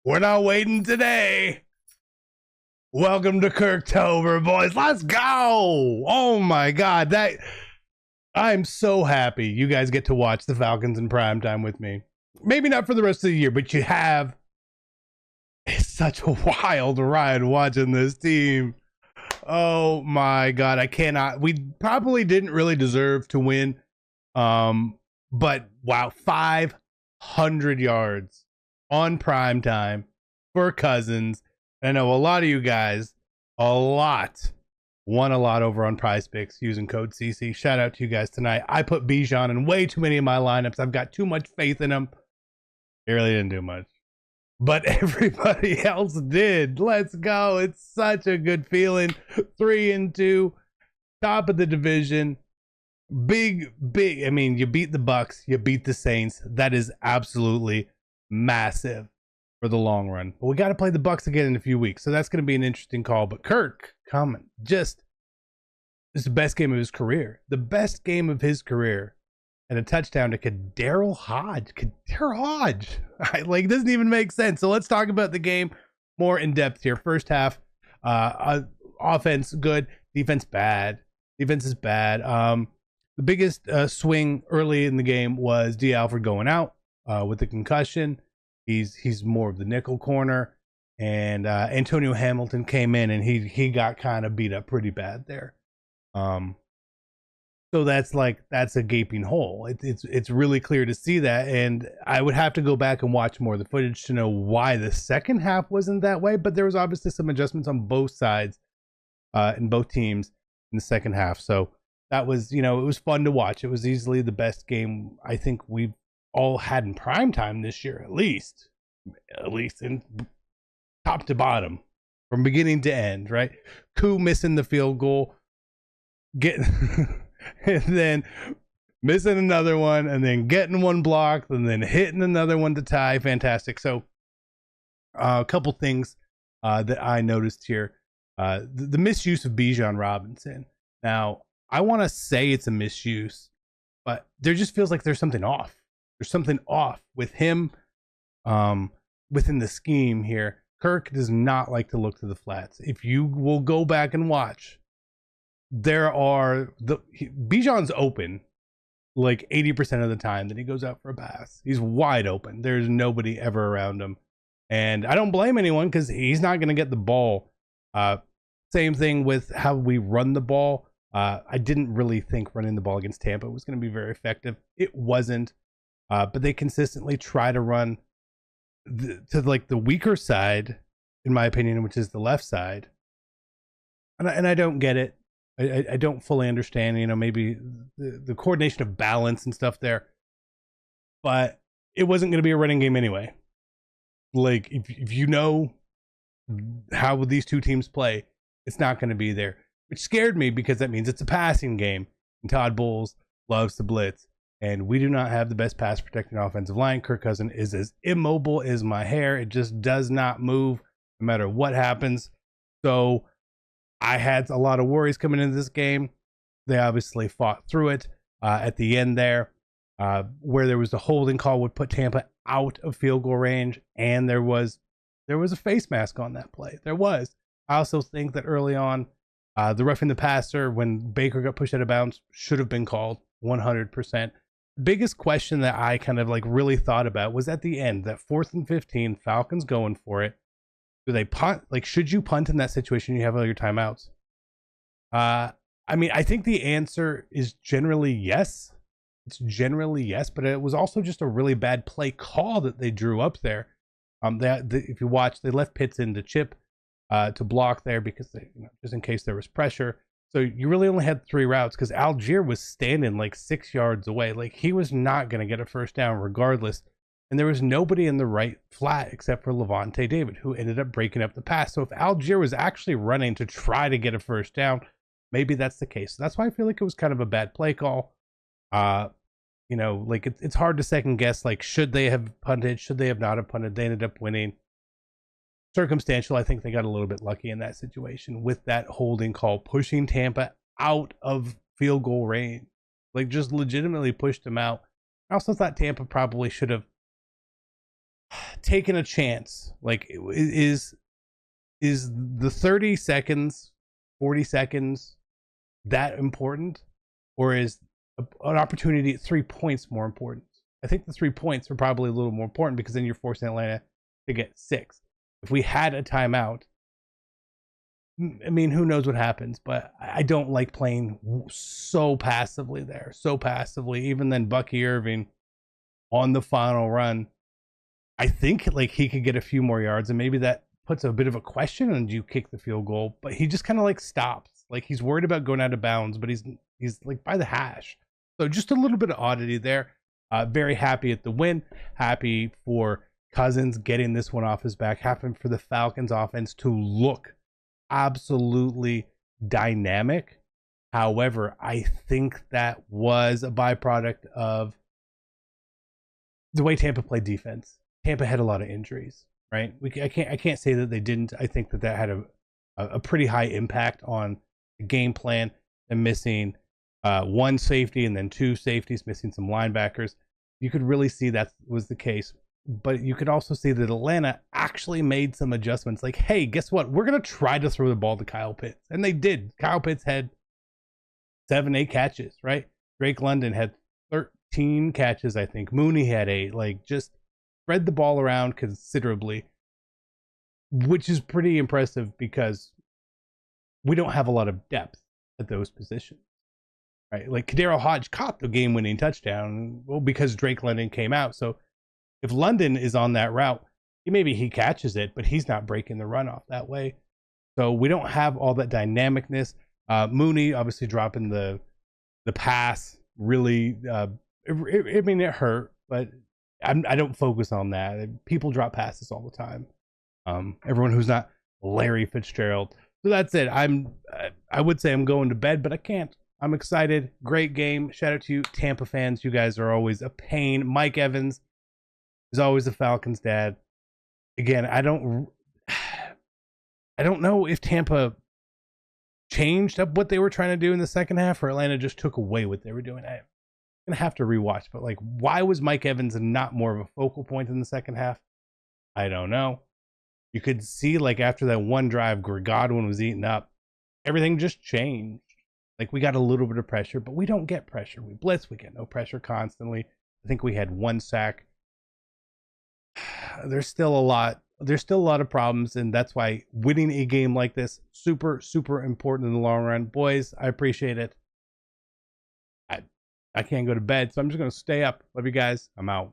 We're not waiting today. Welcome to Kirktober, boys. Let's go. Oh my God. I'm so happy you guys get to watch the Falcons in primetime with me. Maybe not for the rest of the year, but you have. It's such a wild ride watching this team. Oh my God. I cannot. We probably didn't really deserve to win. But wow, 500 yards on primetime for Cousins. I know a lot of you guys, won a lot over on Prize Picks using code CC. Shout out to you guys tonight. I put Bijan in way too many of my lineups. I've got too much faith in him. He really didn't do much, but everybody else did. Let's go. It's such a good feeling. 3-2, top of the division. Big. I mean, you beat the Bucs, you beat the Saints. That is absolutely massive for the long run. But we got to play the Bucs again in a few weeks, so that's going to be an interesting call. But Kirk coming, this is the best game of his career. The best game of his career, and a touchdown to Daryl Hodge. Like, doesn't even make sense. So let's talk about the game more in depth here. First half, offense good, defense bad. Defense is bad. The biggest swing early in the game was D. Alfred going out with the concussion. He's more of the nickel corner, and Antonio Hamilton came in and he got kind of beat up pretty bad there. So that's a gaping hole. It's really clear to see that, and I would have to go back and watch more of the footage to know why the second half wasn't that way. But there was obviously some adjustments on both sides, in both teams in the second half. So that was, it was fun to watch. It was easily the best game I think we've all had in primetime this year, at least in top to bottom, from beginning to end, right? Koo missing the field goal, getting and then missing another one, and then getting one blocked, and then hitting another one to tie. Fantastic. So a couple things that I noticed here. The misuse of Bijan Robinson. Now, I want to say it's a misuse, but there just feels like there's something off. There's something off with him within the scheme here. Kirk does not like to look to the flats. If you will go back and watch, Bijan's open like 80% of the time that he goes out for a pass. He's wide open. There's nobody ever around him. And I don't blame anyone because he's not going to get the ball. Same thing with how we run the ball. I didn't really think running the ball against Tampa was going to be very effective. It wasn't. But they consistently try to run to the weaker side, in my opinion, which is the left side. And I don't get it. I don't fully understand, maybe the coordination of balance and stuff there. But it wasn't going to be a running game anyway. Like, if you know how these two teams play, it's not going to be there. Which scared me because that means it's a passing game. And Todd Bowles loves to blitz. And we do not have the best pass protecting offensive line. Kirk Cousins is as immobile as my hair. It just does not move no matter what happens. So I had a lot of worries coming into this game. They obviously fought through it at the end there, where there was the holding call would put Tampa out of field goal range. And there was a face mask on that play. There was. I also think that early on, the roughing the passer when Baker got pushed out of bounds should have been called 100%. Biggest question that I kind of really thought about was at the end, that 4th and 15, Falcons going for it. Do they punt? Should you punt in that situation? You have all your timeouts. I mean, I think the answer is generally yes. It's generally yes, but it was also just a really bad play call that they drew up there. If you watch, they left Pitts in to chip to block there because just in case there was pressure. So you really only had 3 routes because Algier was standing 6 yards away. He was not going to get a first down regardless. And there was nobody in the right flat except for Levante David, who ended up breaking up the pass. So if Algier was actually running to try to get a first down, maybe that's the case. So that's why I feel like it was kind of a bad play call. It's hard to second guess. Should they have punted? Should they have not have punted? They ended up winning. Circumstantial. I think they got a little bit lucky in that situation with that holding call, pushing Tampa out of field goal range. Just legitimately pushed them out. I also thought Tampa probably should have taking a chance. Like, is the 30 seconds, 40 seconds that important, or is an opportunity at 3 points more important? I think the 3 points are probably a little more important, because then you're forcing Atlanta to get 6. If we had a timeout, I mean, who knows what happens, but I don't like playing so passively there, so passively. Even then, Bucky Irving on the final run, I think like he could get a few more yards, and maybe that puts a bit of a question on, you kick the field goal, but he just kind of like stops. Like, he's worried about going out of bounds, but he's like by the hash. So just a little bit of oddity there. Very happy at the win. Happy for Cousins getting this one off his back. Happy for the Falcons offense to look absolutely dynamic. However, I think that was a byproduct of the way Tampa played defense. Tampa had a lot of injuries, right? I can't say that they didn't. I think that had a pretty high impact on the game plan. And missing one safety and then 2 safeties, missing some linebackers. You could really see that was the case. But you could also see that Atlanta actually made some adjustments. Like, hey, guess what? We're going to try to throw the ball to Kyle Pitts. And they did. Kyle Pitts had 7, 8 catches, right? Drake London had 13 catches, I think. Mooney had 8. Like, just spread the ball around considerably, which is pretty impressive because we don't have a lot of depth at those positions, right? Like, Kadero Hodge caught the game-winning touchdown, well, because Drake London came out. So if London is on that route, maybe he catches it, but he's not breaking the run off that way. So we don't have all that dynamicness. Mooney obviously dropping the pass really. I mean, it hurt, but I don't focus on that. People drop passes all the time. Everyone who's not Larry Fitzgerald. So that's it. I would say I'm going to bed, but I can't. I'm excited. Great game. Shout out to you, Tampa fans. You guys are always a pain. Mike Evans is always the Falcons' dad. Again, I don't know if Tampa changed up what they were trying to do in the second half, or Atlanta just took away what they were doing. I'm gonna have to rewatch, but like, why was Mike Evans not more of a focal point in the second half? I don't know. You could see, like, after that one drive, Godwin was eaten up. Everything just changed. Like, we got a little bit of pressure, but we don't get pressure. We blitz, we get no pressure constantly. I think we had 1 sack. There's still a lot of problems, and that's why winning a game like this, super, super important in the long run. Boys, I appreciate it. I can't go to bed, so I'm just going to stay up. Love you guys. I'm out.